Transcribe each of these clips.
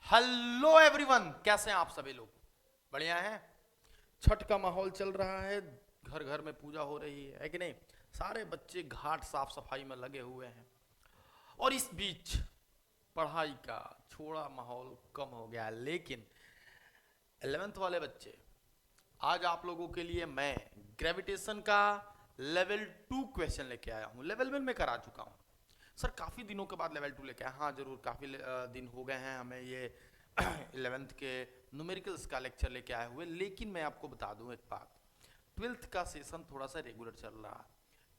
Hello everyone, कैसे हैं आप सभी लोग? बढ़िया हैं। छठ का माहौल चल रहा है, घर घर में पूजा हो रही है कि नहीं? सारे बच्चे घाट साफ सफाई में लगे हुए हैं। और इस बीच पढ़ाई का थोड़ा माहौल कम हो गया है, लेकिन 11th वाले बच्चे, आज आप लोगों के लिए मैं ग्रेविटेशन का लेवल 2 क्वेश्चन लेके आया हूँ। लेवल 1 में करा चुका हूँ सर, काफ़ी दिनों के बाद लेवल 2 लेके आया। हाँ जरूर, काफ़ी दिन हो गए हैं हमें ये 11th के न्यूमेरिकल्स का लेक्चर लेके आए हुए। लेकिन मैं आपको बता दूं एक बात, 12th का सेशन थोड़ा सा रेगुलर चल रहा है।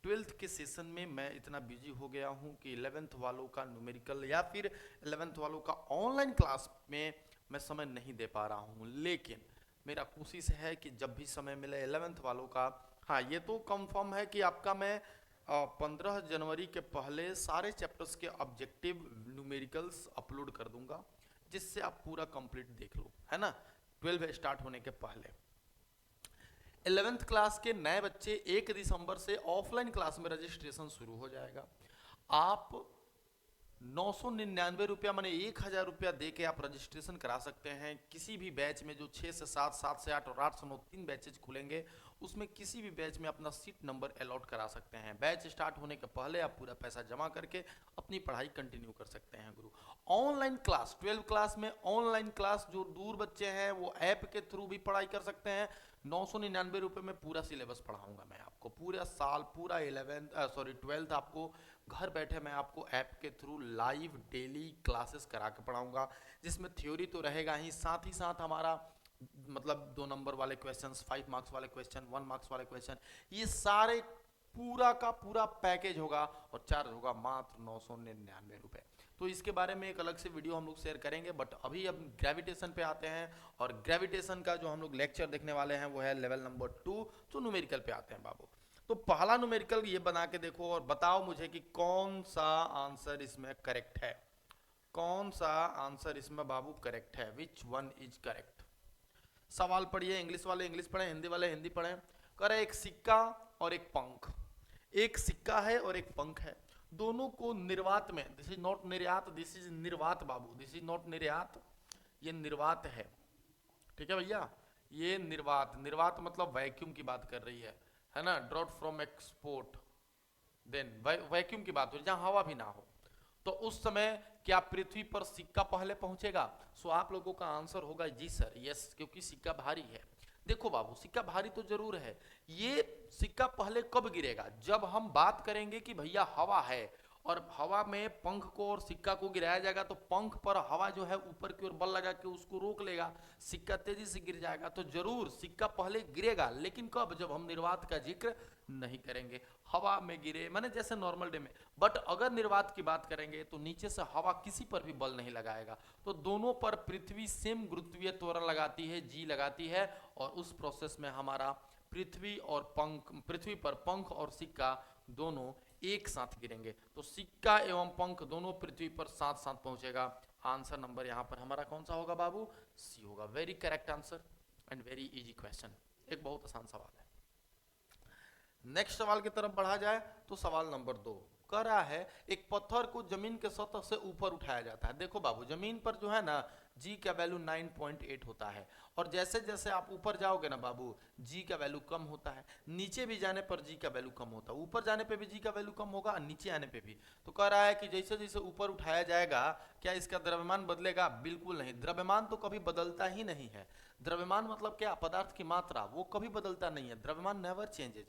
12th के सेशन में मैं इतना बिजी हो गया हूँ कि 11th वालों का न्यूमेरिकल या फिर 11th वालों का ऑनलाइन क्लास में मैं समय नहीं दे पा रहा हूँ। लेकिन मेरा कोशिश है कि जब भी समय मिले 11th वालों का, हाँ ये तो कंफर्म है कि आपका मैं 15 जनवरी के पहले सारे चैप्टर्स के ऑब्जेक्टिव न्यूमेरिकल्स अपलोड कर दूंगा, जिससे आप पूरा कंप्लीट देख लो, है ना? 12 स्टार्ट होने के पहले 11th क्लास के नए बच्चे 1 दिसंबर से ऑफलाइन क्लास में रजिस्ट्रेशन शुरू हो जाएगा। आप 999 रुपया माने 1000 रुपया दे के आप रजिस्ट्रेशन करा सकते हैं किसी भी बैच में, जो 6 से 7, 7 से 8 और 8 से 9 3 बैचेज खुलेंगे। उसमें किसी भी बैच में अपना सीट नंबर अलॉट करा सकते हैं। बैच स्टार्ट होने के पहले आप पूरा पैसा जमा करके अपनी पढ़ाई कंटिन्यू कर सकते हैं गुरु। ऑनलाइन क्लास 12 क्लास में ऑनलाइन क्लास, जो दूर बच्चे हैं वो ऐप के थ्रू भी पढ़ाई कर सकते हैं। 999 रुपये में पूरा सिलेबस पढ़ाऊंगा मैं आपको, पूरा साल, पूरा 12th आपको घर बैठे मैं आपको ऐप के थ्रू लाइव डेली क्लासेस करा के पढ़ाऊंगा, जिसमें थ्योरी तो रहेगा ही, साथ ही साथ हमारा मतलब 2 नंबर वाले क्वेश्चंस, 5 मार्क्स वाले क्वेश्चन, 1 मार्क्स वाले क्वेश्चन, ये सारे पूरा का पूरा पैकेज होगा और चार्ज होगा मात्र 999 रुपये। तो इसके बारे में एक अलग से वीडियो हम लोग शेयर करेंगे, बट अभी अब ग्रेविटेशन पे आते हैं। और ग्रेविटेशन का जो हम लोग लेक्चर देखने वाले हैं वो है लेवल नंबर 2। तो न्यूमेरिकल पे आते हैं बाबू। तो पहला न्यूमेरिकल ये बना के देखो और बताओ मुझे कि कौन सा आंसर इसमें करेक्ट है। कौन सा आंसर इसमें बाबू करेक्ट है? Which one is correct? सवाल पढ़िए, इंग्लिश वाले इंग्लिश पढ़ें, हिंदी वाले हिंदी पढ़ें। करे एक सिक्का और एक पंख। एक सिक्का है और एक पंख है, दोनों को निर्वात में, दिस इज नॉट निर्यात, दिस इज निर्वात बाबू, दिस इज नॉट निर्यात, ये निर्वात है। ठीक है भैया, ये निर्वात, निर्वात मतलब वैक्यूम की बात कर रही है ना? Draught from export, then vacuum की बात हो जहां हवा भी ना हो। तो उस समय क्या पृथ्वी पर सिक्का पहले पहुंचेगा? सो आप लोगों का आंसर होगा जी सर, यस, क्योंकि सिक्का भारी है। देखो बाबू, सिक्का भारी तो जरूर है। ये सिक्का पहले कब गिरेगा? जब हम बात करेंगे कि भैया हवा है और हवा में पंख को और सिक्का को गिराया जाएगा, तो पंख पर हवा जो है ऊपर की ओर बल लगा के उसको रोक लेगा, सिक्का तेजी से गिर जाएगा। तो जरूर सिक्का पहले गिरेगा, लेकिन कब? जब हम निर्वात का जिक्र नहीं करेंगे। हवा में गिरे माने जैसे नॉर्मल डे में। बट अगर निर्वात की बात करेंगे तो नीचे से हवा किसी पर भी बल नहीं लगाएगा, तो दोनों पर पृथ्वी सेम गुरुत्वीय त्वरण लगाती है, जी लगाती है, और उस प्रोसेस में हमारा पृथ्वी और पंख, पृथ्वी पर पंख और सिक्का दोनों एक साथ गिरेंगे। तो सिक्का एवं पंख दोनों पृथ्वी पर साथ साथ पहुंचेगा। आंसर नंबर यहां पर हमारा कौन सा होगा बाबू? सी होगा। Very correct answer and very easy question, एक बहुत आसान सवाल है। नेक्स्ट सवाल की तरफ बढ़ा जाए तो सवाल नंबर 2 कह रहा है, एक पत्थर को जमीन के सतह से ऊपर उठाया जाता है। देखो बाबू, जमीन पर जो है ना जी का वैल्यू 9.8 होता है, और जैसे जैसे आप ऊपर जाओगे ना बाबू, जी का वैल्यू कम होता है। नीचे भी जाने पर जी का वैल्यू कम होता है, ऊपर जाने पे भी जी का वैल्यू कम होगा और नीचे आने पे भी। तो कह रहा है कि जैसे जैसे ऊपर उठाया जाएगा, क्या इसका द्रव्यमान बदलेगा? बिल्कुल नहीं, द्रव्यमान तो कभी बदलता ही नहीं है। द्रव्यमान मतलब क्या? पदार्थ की मात्रा, वो कभी बदलता नहीं है, द्रव्यमान नेवर चेंजेज।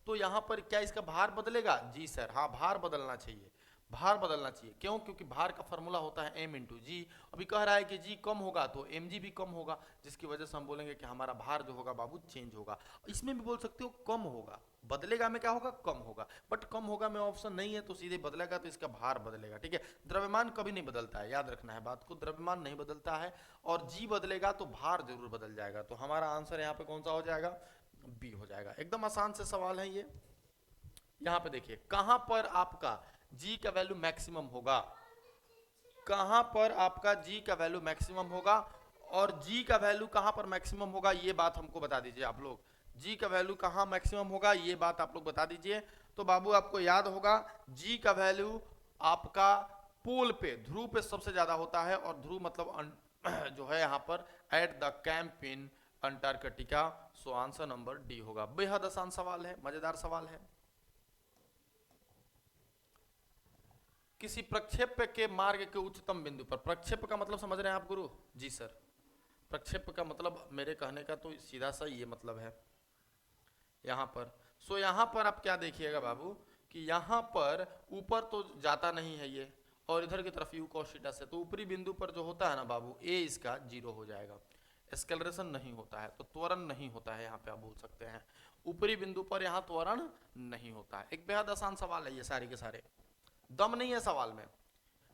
तो यहाँ पर क्या इसका भार बदलेगा? जी सर, हाँ भार बदलना चाहिए, भार बदलना चाहिए। क्यों? क्योंकि भार का फॉर्मूला होता है m इंटू जी। अभी कह रहा है कि जी कम होगा तो mg भी कम होगा, जिसकी वजह से हम बोलेंगे कि हमारा भार जो होगा बाबू चेंज होगा। इसमें भी बोल सकते हो कम होगा, बदलेगा में क्या होगा? कम होगा। बट कम होगा में ऑप्शन नहीं है, तो सीधे बदलेगा, तो इसका भार बदलेगा। ठीक है, द्रव्यमान कभी नहीं बदलता है, याद रखना है बात को, द्रव्यमान नहीं बदलता है। और जी बदलेगा तो भार जरूर बदल जाएगा। तो हमारा आंसर यहाँ पे कौन सा हो जाएगा? बी हो जाएगा। एकदम आसान से सवाल है ये। यहां पे देखिए, कहां पर आपका जी का वैल्यू मैक्सिमम होगा, कहां पर आपका जी का वैल्यू मैक्सिमम होगा, और जी का वैल्यू कहां पर मैक्सिमम होगा, ये बात हमको बता दीजिए आप लोग। जी का वैल्यू कहां मैक्सिमम होगा, ये बात आप लोग बता दीजिए। तो बाबू आपको याद होगा, जी का वैल्यू आपका पोल पे, ध्रुव पे सबसे ज्यादा होता है, और ध्रुव मतलब जो है यहाँ पर at the camp in Antarctica. So answer number D होगा। बेहद आसान सवाल है, मजेदार सवाल है। किसी प्रक्षेप्य के मार्ग के उच्चतम बिंदु पर, प्रक्षेप्य का मतलब समझ रहे हैं आप गुरु? जी सर, प्रक्षेप्य का मतलब मेरे कहने का तो सीधा सा ये मतलब है यहाँ पर। सो यहाँ पर आप क्या देखिएगा बाबू कि यहाँ पर ऊपर तो जाता नहीं है ये, और इधर की तरफ u cos थीटा से, तो ऊपरी बिंदु पर जो होता है ना बाबू a इसका 0 हो जाएगा। एक्सेलरेशन नहीं होता है, तो त्वरण नहीं होता है, यहाँ पे आप बोल सकते हैं ऊपरी बिंदु पर यहाँ त्वरण नहीं होता है। एक बेहद आसान सवाल है ये, सारे के सारे दम नहीं है सवाल में।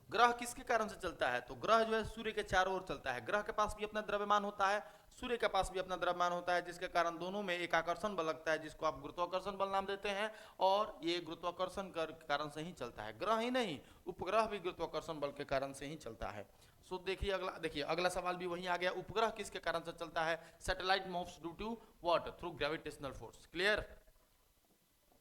ग्रह किसके कारण से चलता है? तो ग्रह जो है सूर्य के चारों ओर चलता है। ग्रह के पास भी अपना द्रव्यमान होता है, सूर्य के पास भी अपना द्रव्यमान होता है, जिसके कारण दोनों में एक आकर्षण बल लगता है, जिसको आप गुरुत्वाकर्षण बल नाम देते हैं। और ये गुरुत्वाकर्षण के कारण से ही चलता है। ग्रह ही नहीं, उपग्रह भी गुरुत्वाकर्षण बल के कारण से ही चलता है। सो देखिए अगला सवाल भी वहीं आ गया। उपग्रह किसके कारण से चलता है? Satellite moves due to what? Through gravitational force. Clear?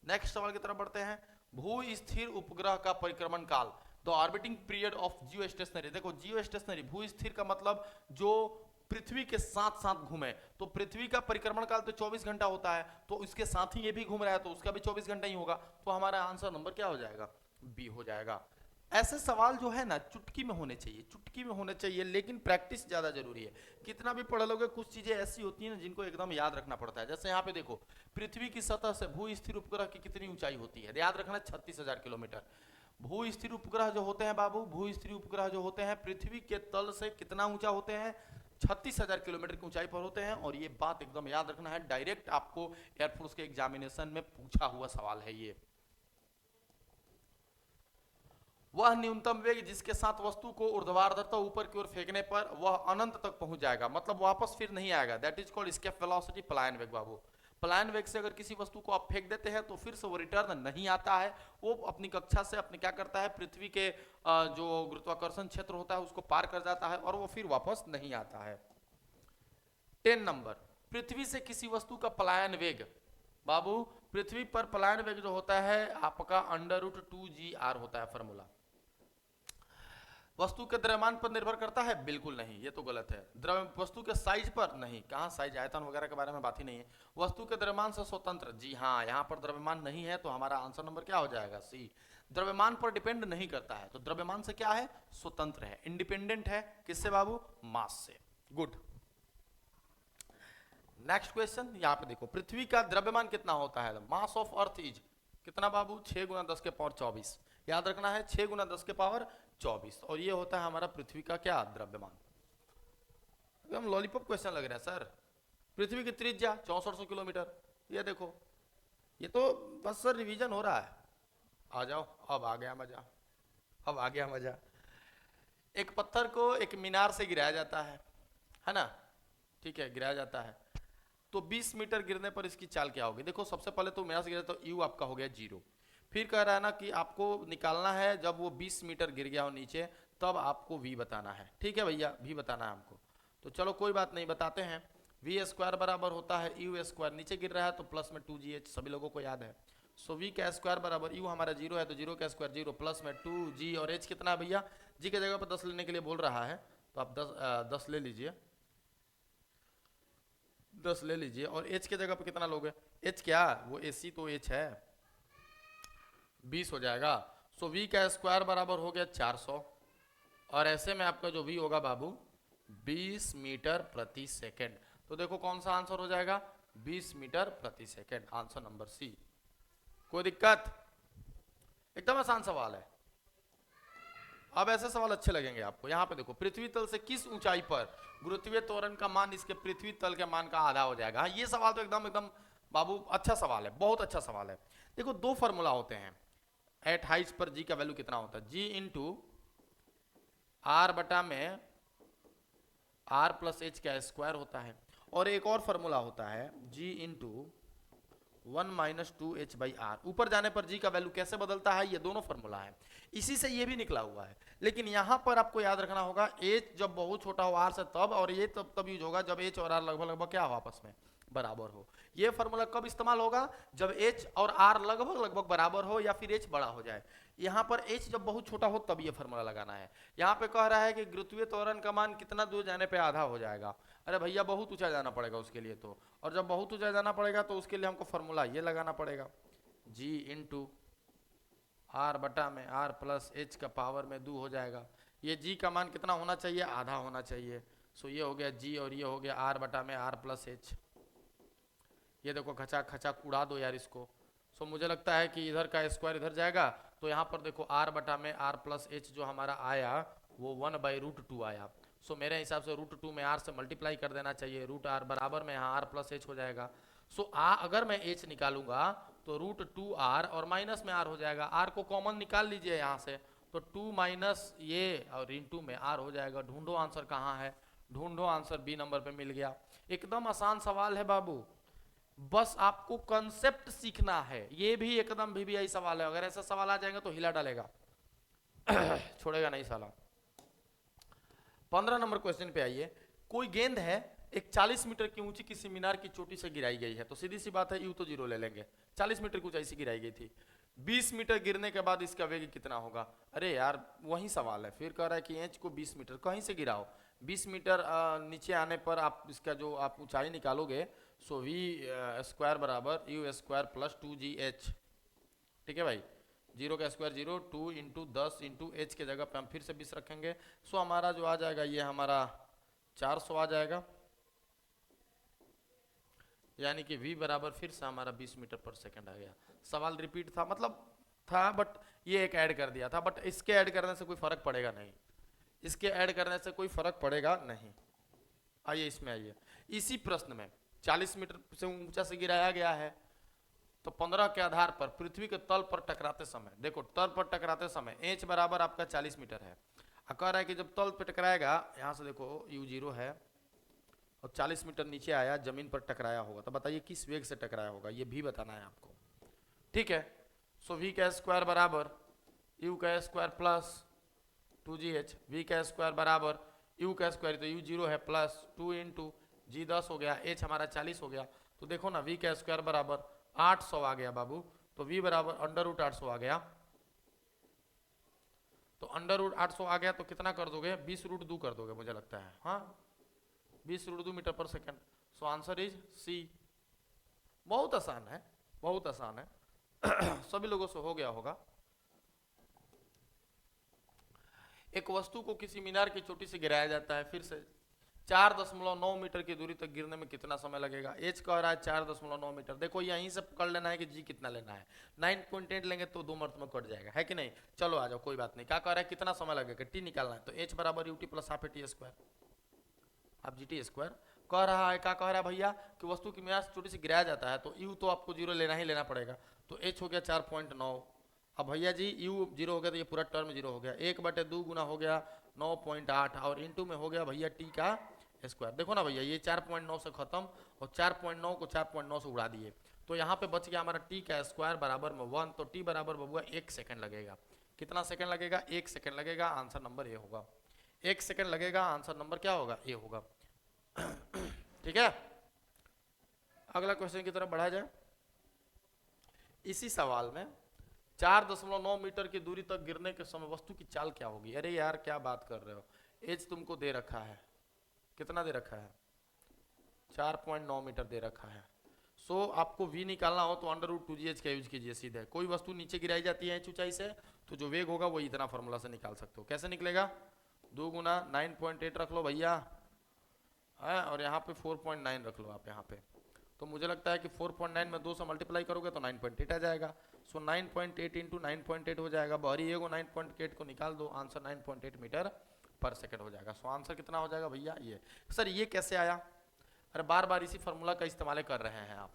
Next सवाल की तरफ बढ़ते हैं। भू स्थिर उपग्रह का परिक्रमण काल, the orbiting period of Jio stationery. देखो जियो स्टेशनरी, भू स्थिर का मतलब जो पृथ्वी के साथ साथ घूमे, तो पृथ्वी का परिक्रमण काल तो 24 घंटा होता है, तो इसके साथ ही ये भी घूम रहा है, तो उसका भी 24 घंटा ही होगा। तो हमारा आंसर नंबर क्या हो जाएगा? बी हो जाएगा। ऐसे सवाल जो है ना चुटकी में होने चाहिए, चुटकी में होने चाहिए, लेकिन प्रैक्टिस ज्यादा जरूरी है। कितना भी पढ़ लोगे, कुछ चीजें ऐसी होती हैं जिनको एकदम याद रखना पड़ता है। जैसे यहाँ पे देखो, पृथ्वी की सतह से भू स्थिर उपग्रह की कितनी ऊंचाई होती है? याद रखना 36,000 किलोमीटर। भू स्थिर उपग्रह जो होते हैं बाबू, भू स्थिर उपग्रह जो होते हैं पृथ्वी के तल से कितना ऊंचा होते हैं? 36,000 किलोमीटर की ऊंचाई पर होते हैं। और ये बात एकदम याद रखना है, डायरेक्ट आपको एयरफोर्स के एग्जामिनेशन में पूछा हुआ सवाल है ये। वह न्यूनतम वेग जिसके साथ वस्तु को ऊर्ध्वाधरता ऊपर की ओर फेंकने पर वह अनंत तक पहुंच जाएगा, मतलब वापस फिर नहीं आएगा, that is called escape velocity, पलायन वेग बाबू। पलायन वेग से अगर किसी वस्तु को आप फेंक देते हैं तो फिर से वो रिटर्न नहीं आता है, वो अपनी कक्षा से अपने क्या करता है, पृथ्वी के जो गुरुत्वाकर्षण क्षेत्र होता है उसको पार कर जाता है और वो फिर वापस नहीं आता है। 10 नंबर, पृथ्वी से किसी वस्तु का पलायन वेग बाबू, पृथ्वी पर पलायन वेग जो होता है आपका √2gr होता है फॉर्मूला। वस्तु के द्रव्यमान पर निर्भर करता है? बिल्कुल नहीं, ये तो गलत है। वस्तु के साइज पर? नहीं, कहाँ साइज, आयतन वगैरह के बारे में बात ही नहीं है। वस्तु के द्रव्यमान से स्वतंत्र? जी हाँ, यहाँ पर द्रव्यमान नहीं है, तो हमारा आंसर नंबर क्या हो जाएगा? सी। द्रव्यमान पर डिपेंड नहीं करता है, तो द्रव्यमान से क्या है? स्वतंत्र है, इंडिपेंडेंट है। किससे बाबू? मास से। गुड। नेक्स्ट क्वेश्चन, यहाँ पे देखो, पृथ्वी का द्रव्यमान कितना होता है? मास ऑफ अर्थ इज कितना बाबू? 6 × 10 की पावर 24। याद रखना है 6 × 10 की पावर 24, और ये होता है हमारा पृथ्वी का क्या? द्रव्यमान। एकदम लॉलीपॉप क्वेश्चन लग रहा है सर। पृथ्वी की त्रिज्या 6400 किलोमीटर। ये देखो, ये तो बस सर रिवीजन हो रहा है। आ जाओ, अब आ गया मजा, अब आ गया मजा। एक पत्थर को एक मीनार से गिराया जाता है ना? ठीक है, गिराया जाता है, तो 20 मीटर गिरने पर इसकी चाल क्या होगी? देखो, सबसे पहले तो मीनार से गिरा तो यू आपका हो गया 0। फिर कह रहा है ना कि आपको निकालना है जब वो 20 मीटर गिर गया हो नीचे, तब आपको v बताना है। ठीक है भैया, v बताना है हमको, तो चलो कोई बात नहीं, बताते हैं। v² बराबर होता है u², नीचे गिर रहा है तो प्लस में 2gh, सभी लोगों को याद है। सो v का स्क्वायर बराबर, u हमारा 0 है तो 0 का स्क्वायर 0, प्लस में 2g, और h कितना है भैया? g की जगह पर 10 लेने के लिए बोल रहा है, तो आप 10 ले लीजिए, 10 ले लीजिए। और h के जगह पर कितना लोगे? h क्या, वो ac तो h है, 20 हो जाएगा। सो v का स्क्वायर बराबर हो गया 400, और ऐसे में आपका जो v होगा बाबू 20 मीटर प्रति सेकंड। तो देखो कौन सा आंसर हो जाएगा? 20 मीटर प्रति सेकंड, आंसर नंबर सी। कोई दिक्कत? एकदम आसान सवाल है। अब ऐसे सवाल अच्छे लगेंगे आपको। यहाँ पे देखो, पृथ्वी तल से किस ऊंचाई पर गुरुत्वीय त्वरण का मान इसके पृथ्वी तल के मान का आधा हो जाएगा? ये सवाल तो एकदम एकदम बाबू अच्छा सवाल है, बहुत अच्छा सवाल है। देखो, 2 फॉर्मूला होते हैं एट हाइट पर जी का वैल्यू कितना होता है? जी इंटू आर बटा में आर प्लस एच का स्क्वायर होता है, और एक और फॉर्मूला होता है जी इंटू 1 - 2h/r। ऊपर जाने पर जी का वैल्यू कैसे बदलता है? ये दोनों फॉर्मूला है, इसी से ये भी निकला हुआ है। लेकिन यहां पर आपको याद रखना होगा h जब बहुत छोटा हो r से तब, और ये तब यूज होगा जब h और r लगभग क्या हो आपस में बराबर हो। ये फॉर्मूला कब इस्तेमाल होगा? जब h और r लगभग लगभग बराबर हो या फिर h बड़ा हो जाए। यहाँ पर h जब बहुत छोटा हो तब ये फॉर्मूला लगाना है। यहाँ पे कह रहा है कि गुरुत्वीय त्वरण का मान कितना दूर जाने पे आधा हो जाएगा। अरे भैया बहुत ऊंचा जाना पड़ेगा उसके लिए तो, और जब बहुत ऊंचा जाना पड़ेगा तो उसके लिए हमको फॉर्मूला ये लगाना पड़ेगा, g इंटू आर बटा में r प्लस h का पावर में 2 हो जाएगा। ये g का मान कितना होना चाहिए? आधा होना चाहिए। सो ये हो गया g और ये हो गया r बटा में r प्लस h। ये देखो खचा खचा उड़ा दो यार इसको। सो मुझे लगता है कि इधर का स्क्वायर इधर जाएगा, तो यहाँ पर देखो r बटा में r प्लस एच जो हमारा आया वो 1/√2 आया। सो मेरे हिसाब से √2 में r से मल्टीप्लाई कर देना चाहिए, √r बराबर में यहाँ r प्लस एच हो जाएगा। सो अगर मैं h निकालूंगा तो √2r और माइनस में r हो जाएगा। r को कॉमन निकाल लीजिए यहाँ से, तो 2 माइनस ये और इंटू में r हो जाएगा। ढूंढो आंसर कहाँ है? ढूंढो आंसर, बी नंबर पे मिल गया। एकदम आसान सवाल है बाबू, बस आपको कंसेप्ट सीखना है। ये भी एकदम VBI सवाल है, अगर ऐसा सवाल आ जाएगा तो हिला डालेगा छोड़ेगा नहीं साला। 15 नंबर क्वेश्चन पे आइए। कोई गेंद है एक 40 मीटर की ऊंची किसी मीनार की चोटी से गिराई गई है, तो सीधी सी बात है यू तो 0 ले लेंगे। 40 मीटर की ऊंचाई से गिराई गई थी, 20 मीटर गिरने के बाद इसका वेग कितना होगा? अरे यार वही सवाल है, फिर कह रहा है कि एच को 20 मीटर कहीं से गिराओ। 20 मीटर नीचे आने पर आप इसका जो आप ऊंचाई निकालोगे, सो वी स्क्वायर बराबर यू स्क्वायर प्लस 2gh। ठीक है भाई, 0 का स्क्वायर 0, 2 इंटू 10 इंटू एच के जगह पे हम फिर से 20 रखेंगे। सो हमारा जो आ जाएगा ये हमारा 400 आ जाएगा, यानी कि v बराबर फिर से हमारा 20 मीटर पर सेकंड आ गया। सवाल रिपीट था, मतलब था, बट ये एक ऐड कर दिया था, बट इसके ऐड करने से कोई फर्क पड़ेगा नहीं, इसके ऐड करने से कोई फर्क पड़ेगा नहीं। आइए इसमें आइए, इसी प्रश्न में 40 मीटर से ऊंचा से गिराया गया है, तो 15 के आधार पर पृथ्वी के तल पर टकराते समय, देखो तल पर टकराते समय एच बराबर आपका 40 मीटर है। कह रहा है कि जब तल पर टकराएगा, यहाँ से देखो u0 है और 40 मीटर नीचे आया, जमीन पर टकराया होगा, तो बताइए किस वेग से टकराया होगा, ये भी बताना है आपको। ठीक है, सो v का स्क्वायर बराबर u का स्क्वायर प्लस 2gh, v का स्क्वायर बराबर u का स्क्वायर, तो u0 है प्लस 2 इंटू जी 10 हो गया, h हमारा 40 हो गया। तो देखो ना v का स्क्वायर बराबर 800 आ गया बाबू, तो v बराबर √800 आ गया। तो √800 आ गया तो कितना कर दोगे? 20√2 कर दोगे मुझे लगता है, हाँ 20√2 मीटर पर second. So answer is C. बहुत आसान है, बहुत आसान है सभी लोगों से हो गया होगा। एक वस्तु को किसी मीनार की चोटी से गिराया जाता है, फिर से 4.9 मीटर की दूरी तक गिरने में कितना समय लगेगा? एच कह रहा है 4.9 मीटर। देखो यहीं से पकड़ लेना है कि जी कितना लेना है। 9.8 लेंगे तो 2 मर्त में कट जाएगा, है कि नहीं? चलो आ जाओ, कोई बात नहीं। क्या कह रहा है कितना समय लगेगा? टी निकालना है, तो एच बराबर UT plus half T square, आप जी टी स्क्वायर। कह रहा है, क्या कह रहा है भैया कि वस्तु की मीनार से चोटी से गिराया जाता है, तो यू तो आपको 0 लेना ही लेना पड़ेगा, तो एच हो गया 4.9। अब भैया जी u 0 हो गया तो ये पूरा टर्म 0 हो गया, 1/2 गुना हो गया 9.8 और इंटू में हो गया भैया टी का स्क्वायर। देखो ना भैया ये 4.9 से खत्म और 4.9 को 4.9 से उड़ा दिए, तो यहाँ पे बच गया हमारा टी का स्क्वायर बराबर में 1, तो टी बराबर बबुआ 1 सेकंड लगेगा। कितना सेकंड लगेगा? 1 सेकंड लगेगा। आंसर नंबर ए होगा, 1 सेकंड लगेगा। आंसर नंबर क्या होगा? ए होगा। ठीक है, अगला क्वेश्चन की तरफ बढ़ा जाए। इसी सवाल में 4.9 मीटर की दूरी तक गिरने के समय वस्तु की चाल क्या होगी? अरे यार क्या बात कर रहे हो, एच तुमको दे रखा है, कितना दे रखा है? 4.9 मीटर दे रखा है। सो आपको v निकालना हो तो √2gh का यूज कीजिए सीधे। कोई वस्तु नीचे गिराई जाती है ऊंचाई से, तो जो वेग होगा वो इतना फॉर्मूला से निकाल सकते हो। कैसे निकलेगा? 2 गुना 9.8 रख लो भैया है, और यहाँ पे 4.9 रख लो आप यहाँ पे, तो मुझे लगता है कि 4.9 में 2 से मल्टीप्लाई करोगे तो 9.8 आ जाएगा। सो 9.8 इंटू 9.8 हो जाएगा, बहरी एगो 9.8 को निकाल दो, आंसर 9.8 मीटर पर सेकंड हो जाएगा। सो आंसर कितना हो जाएगा भैया? ये। सर ये कैसे आया? अरे बार बार इसी फॉर्मूला का इस्तेमाल कर रहे हैं आप।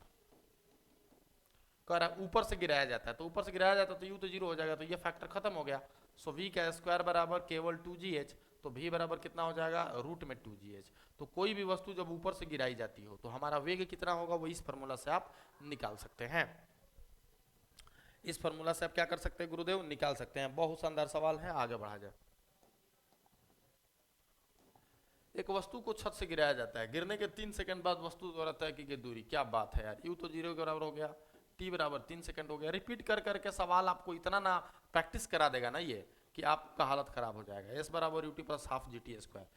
कह रहा है ऊपर से गिराया जाता है, तो ऊपर से गिराया जाता है तो यू तो 0 हो जाएगा, तो ये फैक्टर खत्म हो गया। सो v का स्क्वायर बराबर केवल 2gh, तो v बराबर कितना हो जाएगा? रूट में 2gh। तो कोई भी वस्तु जब ऊपर से गिराई जाती हो तो हमारा वेग कितना होगा वो इस फॉर्मूला से आप निकाल सकते हैं। इस फॉर्मूला से आप क्या कर सकते हैं गुरुदेव? निकाल सकते हैं। बहुत शानदार सवाल है, आगे बढ़ा जाए। एक वस्तु को छत से गिराया जाता है, गिरने के 3 सेकंड बाद वस्तु द्वारा तय की गई दूरी, क्या बात है यार, यू तो 0 के बराबर हो गया, टी बराबर 3 सेकंड हो गया। रिपीट कर करके सवाल आपको इतना ना प्रैक्टिस करा देगा ना ये कि आपका हालत खराब हो जाएगा। एस बराबर U T plus half G T square,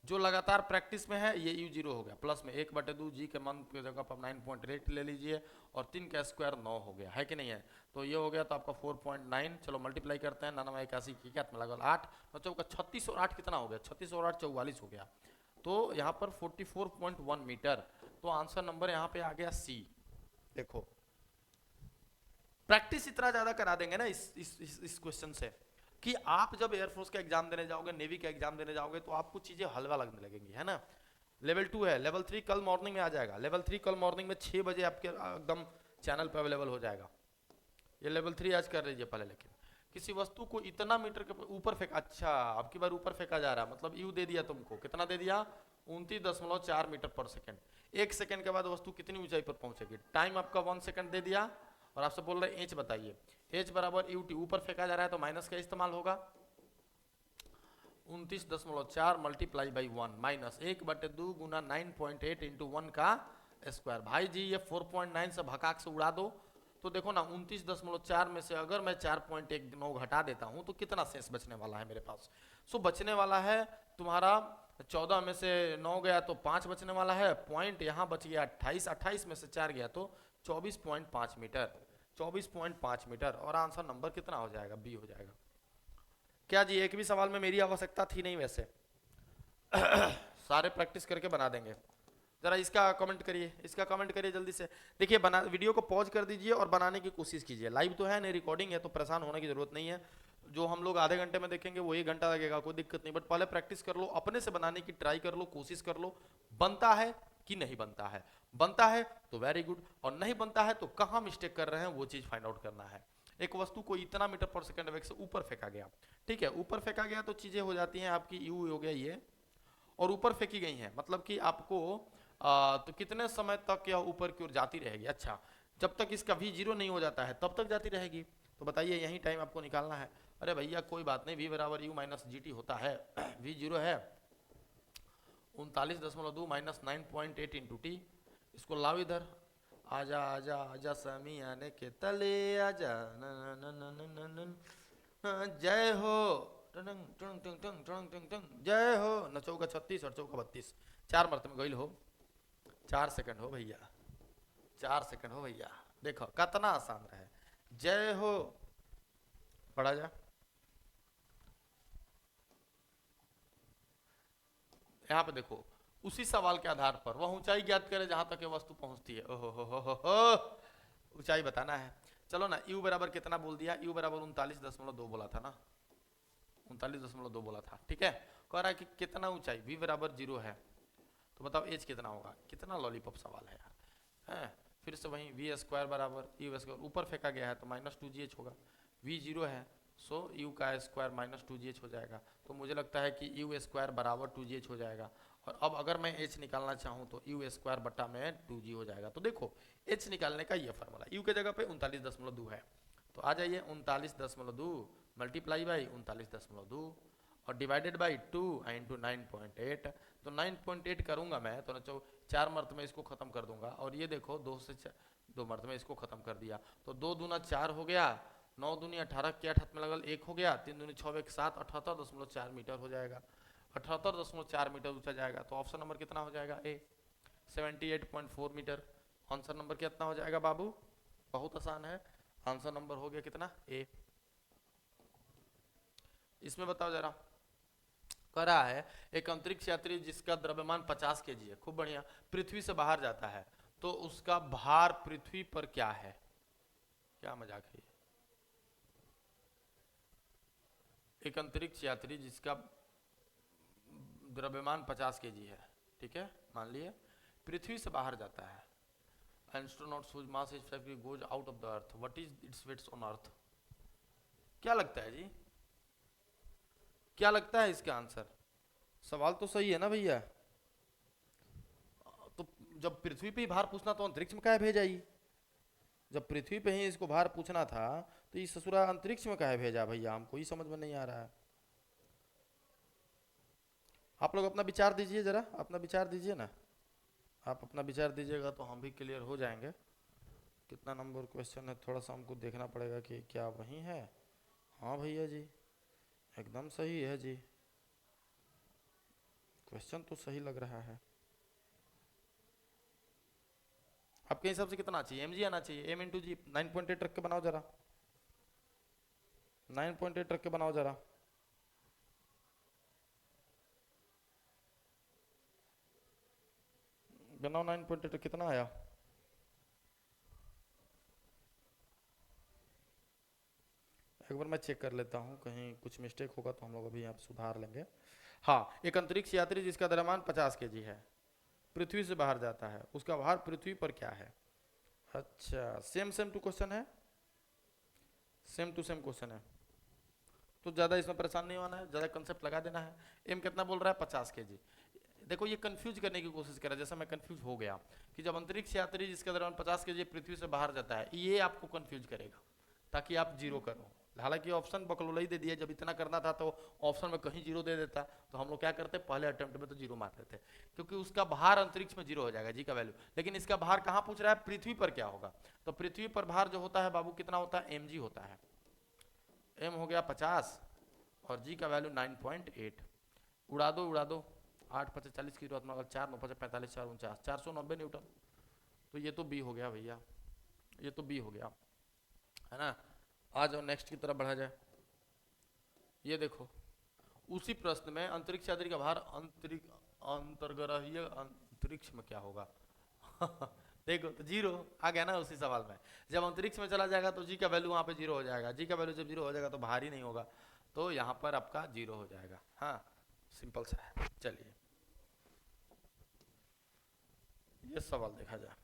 जो लगातार प्रैक्टिस में है ये यू 0 हो गया, प्लस में 1/2 जी के मान की जगह पर 9.8 ले लीजिए और 3 का स्क्वायर 9 हो गया, है कि नहीं है। तो ये हो गया तो आपका 4.9, चलो मल्टीप्लाई करते हैं, 9981 की क्या लगभग 8 बच्चों का 36 और 8 कितना हो गया, 36 और 8 44 हो गया, तो यहाँ पर 44.1 मीटर। तो आंसर नंबर यहाँ पे आ गया सी। देखो प्रैक्टिस इतना ज्यादा करा देंगे ना इस क्वेश्चन से कि आप जब एयरफोर्स का एग्जाम देने जाओगे, नेवी का एग्जाम देने जाओगे तो आपको चीजें हलवा लगने लगेंगी, है ना। लेवल 2 है, लेवल 3 कल मॉर्निंग में आ जाएगा, लेवल 3 कल मॉर्निंग में 6 बजे आपके एकदम चैनल पे अवेलेबल हो जाएगा। ये लेवल 3 आज कर लीजिए पहले। लेकिन किसी वस्तु को इतना मीटर के ऊपर फेंका, अच्छा अब की बार ऊपर फेंका जा रहा है, मतलब यू दे दिया तुमको, कितना दे दिया 29.4 मीटर पर सेकंड। 1 सेकंड के बाद वस्तु कितनी ऊंचाई पर पहुंचेगी, टाइम आपका 1 सेकंड दे दिया और आपसे बोल रहे एच बताइए, एच बराबर यू टी, ऊपर फेंका जा रहा है तो माइनस का इस्तेमाल होगा, 29.4 multiply by 1 minus 1/2 Guna 9.8 into 1 का स्क्वायर। भाई जी ये 4.9 से भकाक से उड़ा दो तो देखो ना 29.4 में से अगर मैं 4.19 घटा देता हूं तो कितना शेष बचने वाला है मेरे पास। सो बचने वाला है तुम्हारा 14 में से 9 गया तो 5 बचने वाला है, पॉइंट यहाँ बच गया 28, 28 में से 4 गया तो 24.5 मीटर, 24.5 मीटर। और आंसर नंबर कितना हो जाएगा, बी हो जाएगा। क्या जी एक भी सवाल में मेरी आवश्यकता थी नहीं वैसे सारे प्रैक्टिस करके बना देंगे। जरा इसका कमेंट करिए, इसका कमेंट करिए जल्दी से। देखिए बना, वीडियो को पॉज कर दीजिए और बनाने की कोशिश कीजिए। लाइव तो है नहीं, रिकॉर्डिंग है तो परेशान होने की जरूरत नहीं है। जो हम लोग आधे घंटे में देखेंगे वो 1 घंटा लगेगा, कोई दिक्कत नहीं, बट पहले प्रैक्टिस कर लो, अपने से बनाने की ट्राई कर लो, कोशिश कर लो, बनता है कि नहीं बनता है। बनता है तो वेरी गुड, और नहीं बनता है तो कहाँ मिस्टेक कर रहे हैं वो चीज फाइंड आउट करना है। एक वस्तु को इतना मीटर पर सेकंड वेग से ऊपर फेंका गया, ठीक है, ऊपर फेंका गया तो चीजें हो जाती हैं आपकी, यू हो गया ये, और ऊपर फेंकी गई हैं, मतलब कि आपको तो कितने समय तक यह ऊपर की ओर जाती रहेगी। अच्छा जब तक इसका v 0 नहीं हो जाता है तब तक जाती रहेगी, तो बताइए यही टाइम आपको निकालना है। अरे भैया कोई बात नहीं, v बराबर यू माइनस जी टी होता है, v 0 है 39.2 माइनस 9.8 इंटू टी, इसको लाओ इधर, आजा आजा आजा समी आने के तले आजा न न न न न न जय हो टंग टंग टंग टंग टंग टंग टंग जय हो न, चौका 36 और चौका 32, 4 मरतबे गईल हो, 4 सेकंड हो भैया, 4 सेकंड हो भैया, देखो कितना आसान है, जय हो। पढ़ा जा, यहाँ पे देखो उसी सवाल के आधार पर वह ऊंचाई ज्ञात करे जहां तक ये वस्तु पहुंचती है। ओहो हो ऊंचाई बताना है। चलो ना u बराबर कितना बोल दिया, u बराबर 39.2 बोला था ना, 39.2 बोला था, ठीक है। कह रहा है कि कितना ऊंचाई, v बराबर 0 है तो बताओ h कितना होगा, कितना लॉलीपॉप सवाल है यार, है। फिर से वही v स्क्वायर बराबर u स्क्वायर, ऊपर फेंका गया है तो माइनस 2gh होगा, v 0 है सो u का स्क्वायर माइनस 2gh हो जाएगा, तो मुझे लगता है कि u स्क्वायर बराबर 2gh हो जाएगा। और अब अगर मैं h निकालना चाहूँ तो u स्क्वायर बट्टा में 2g हो जाएगा। तो देखो h निकालने का ये फार्मूला, u के जगह पे 39.2 है तो आ जाइए 39.2 मल्टीप्लाई बाई 39.2 और डिवाइडेड बाई 2 इंटू 9.8, तो 9.8 करूंगा मैं तो 4 मर्त में इसको खत्म कर दूंगा, और ये देखो 2 मर्त में इसको खत्म कर दिया तो 2 दूना 4 हो गया, 9 दूनी 18 के 8 में लगल 1 हो गया, 3 दूनी 6 1 7, 78.4 मीटर हो जाएगा, 78.4 मीटर ऊंचा जाएगा। तो ऑप्शन नंबर कितना हो जाएगा, ए 78.4 मीटर। आंसर नंबर कितना हो जाएगा बाबू, बहुत आसान है, आंसर नंबर हो गया कितना, ए। इसमें बताओ जरा, कह रहा है एक अंतरिक्ष यात्री जिसका द्रव्यमान 50 kg है, खूब बढ़िया, पृथ्वी से बाहर जाता है तो उसका भार पृथ्वी पर क्या है, क्या मजाक है ये। एक अंतरिक्ष यात्री जिसका द्रव्यमान 50 kg है, ठीक है, मान लिए पृथ्वी से बाहर जाता है, astronauts whose mass is 5 kg goes out of the earth, what is its weight on earth। क्या लगता है जी, क्या लगता है इसका आंसर, सवाल तो सही है ना भैया। तो जब पृथ्वी पे ही भार पूछना तो अंतरिक्ष में काहे भेजा ही, जब पृथ्वी पे ही इसको भार पूछना था तो ये ससुरा अंतरिक्ष में काहे भेजा भैया, हमको ही समझ में नहीं आ रहा है। आप लोग अपना विचार दीजिए, जरा अपना विचार दीजिए ना, आप अपना विचार दीजिएगा तो हम भी क्लियर हो जाएंगे। कितना नंबर क्वेश्चन है, थोड़ा सा हमको देखना पड़ेगा कि क्या वही है। हाँ भैया जी, एकदम सही है जी, क्वेश्चन तो सही लग रहा है। आपके हिसाब से कितना चाहिए, एम जी आना चाहिए, एम इंटू जी। 9.8 रख के बनाओ जरा, 9.8 रख के बनाओ जरा। बनाओ 9.8, कितना आया? एक बार मैं चेक कर लेता हूँ, कहीं कुछ मिस्टेक होगा तो हम लोग अभी यहाँ पे सुधार लेंगे। हाँ, एक अंतरिक्ष यात्री जिसका द्रव्यमान 50 केजी है, पृथ्वी से बाहर जाता है, उसका भार पृथ्वी पर क्या है? अच्छा, सेम सेम टू क्वेश्चन है, सेम टू सेम क्वेश्चन है, तो ज़्यादा इसमें परेशान नहीं होना है, ज़्यादा कंसेप्ट लगा देना है। एम कितना बोल रहा है? 50 केजी। देखो ये कंफ्यूज करने की कोशिश कर रहा है, जैसा मैं कंफ्यूज हो गया कि जब अंतरिक्ष यात्री जिसका द्रव्यमान 50 केजी पृथ्वी से बाहर जाता है, ये आपको कंफ्यूज करेगा ताकि आप जीरो करो। हालांकि ऑप्शन बकलोला ही दे दिया, जब इतना करना था तो ऑप्शन में कहीं जीरो दे देता, तो हम लोग क्या करते, पहले अटेम्प्ट में तो जीरो मार देते, क्योंकि उसका भार अंतरिक्ष में जीरो हो जाएगा जी का वैल्यू। लेकिन इसका भार कहाँ पूछ रहा है? पृथ्वी पर क्या होगा। तो पृथ्वी पर भार जो होता है बाबू कितना होता है? एम जी होता है। एम हो गया 50 और जी का वैल्यू 9.8। उड़ा दो उड़ा दो, 8×5 = 40 की जरूरत में, 4×9 = 45, 4×49 490 न्यूटन। तो ये तो बी हो गया भैया, ये तो बी हो गया, है ना। आ जाओ नेक्स्ट की तरफ बढ़ा जाए। ये देखो, उसी प्रश्न में अंतरिक्ष यात्री का भार अंतर्ग्रहीय अंतरिक्ष में क्या होगा? देखो तो जीरो आ गया ना उसी सवाल में। जब अंतरिक्ष में चला जाएगा तो जी का वैल्यू वहां पे जीरो हो जाएगा, जी का वैल्यू जब जीरो हो जाएगा तो भार ही नहीं होगा, तो यहाँ पर आपका जीरो हो जाएगा। हाँ, सिंपल सा है। चलिए ये सवाल देखा जाए।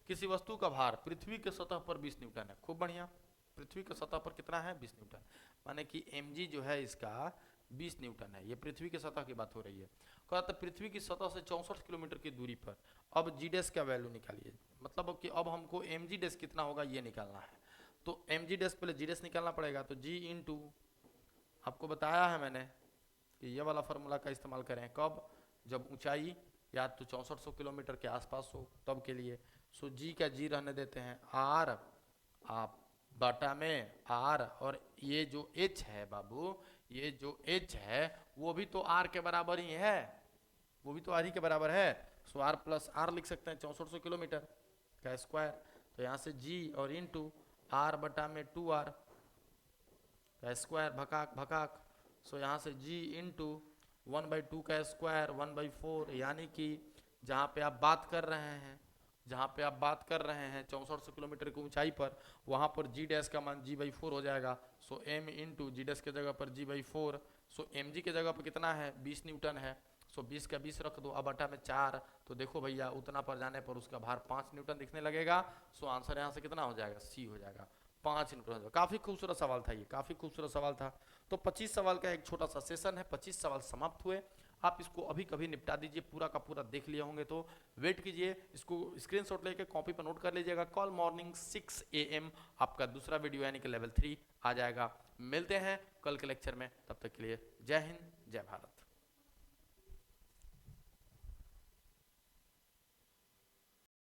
किसी वस्तु का भार पृथ्वी के सतह पर 20 न्यूटन है। खूब बढ़िया, पृथ्वी के सतह पर कितना है? 20 न्यूटन। माने कि mg जो है इसका 20 न्यूटन है। ये पृथ्वी के सतह की बात हो रही है। कहता पृथ्वी की सतह से 64 किलोमीटर की दूरी पर अब जी डैश का वैल्यू निकालिए, मतलब कि अब हमको mg डैश कितना होगा ये निकालना है। तो mg डैश पहले जी डैश निकालना पड़ेगा, तो g इंटू, आपको बताया है मैंने कि ये वाला फार्मूला का इस्तेमाल करें कब? जब ऊंचाई या तो 6400 किलोमीटर के आसपास हो तब के लिए। सो जी का जी रहने देते हैं, आर आप बटा में आर, और ये जो एच है बाबू, ये जो एच है वो भी तो आर के बराबर ही है, वो भी तो आर ही के बराबर है। सो आर प्लस आर लिख सकते हैं, 6400 किलोमीटर का स्क्वायर। तो यहाँ से जी और इंटू आर बटा में 2r का स्क्वायर, भकाक भकाक। सो यहाँ से जी इंटू 1/2 का स्क्वायर 1/4, यानी कि जहाँ पे आप बात कर रहे हैं, जहाँ पे आप बात कर रहे हैं 6400 किलोमीटर की ऊंचाई पर, वहाँ पर जी डैश का मान g/4 हो जाएगा। सो m इंटू जी डैश के जगह पर g/4। सो mg के जगह पर कितना है? 20 न्यूटन है। सो 20 का 20 रख दो, अब बटा में 4। तो देखो भैया उतना पर जाने पर उसका भार 5 न्यूटन दिखने लगेगा। सो आंसर यहाँ से कितना हो जाएगा? सी हो जाएगा, 5 न्यूटन। काफ़ी खूबसूरत सवाल था ये, काफ़ी खूबसूरत सवाल था। तो 25 सवाल का एक छोटा सा सेशन है, 25 सवाल समाप्त हुए। आप इसको अभी कभी निपटा दीजिए, पूरा का पूरा देख लिए होंगे तो वेट कीजिए, इसको स्क्रीनशॉट लेके कॉपी पर नोट कर लीजिएगा। कल मॉर्निंग 6 AM आपका दूसरा वीडियो यानी कि लेवल 3 आ जाएगा। मिलते हैं कल के लेक्चर में, तब तक के लिए जय हिंद जय भारत।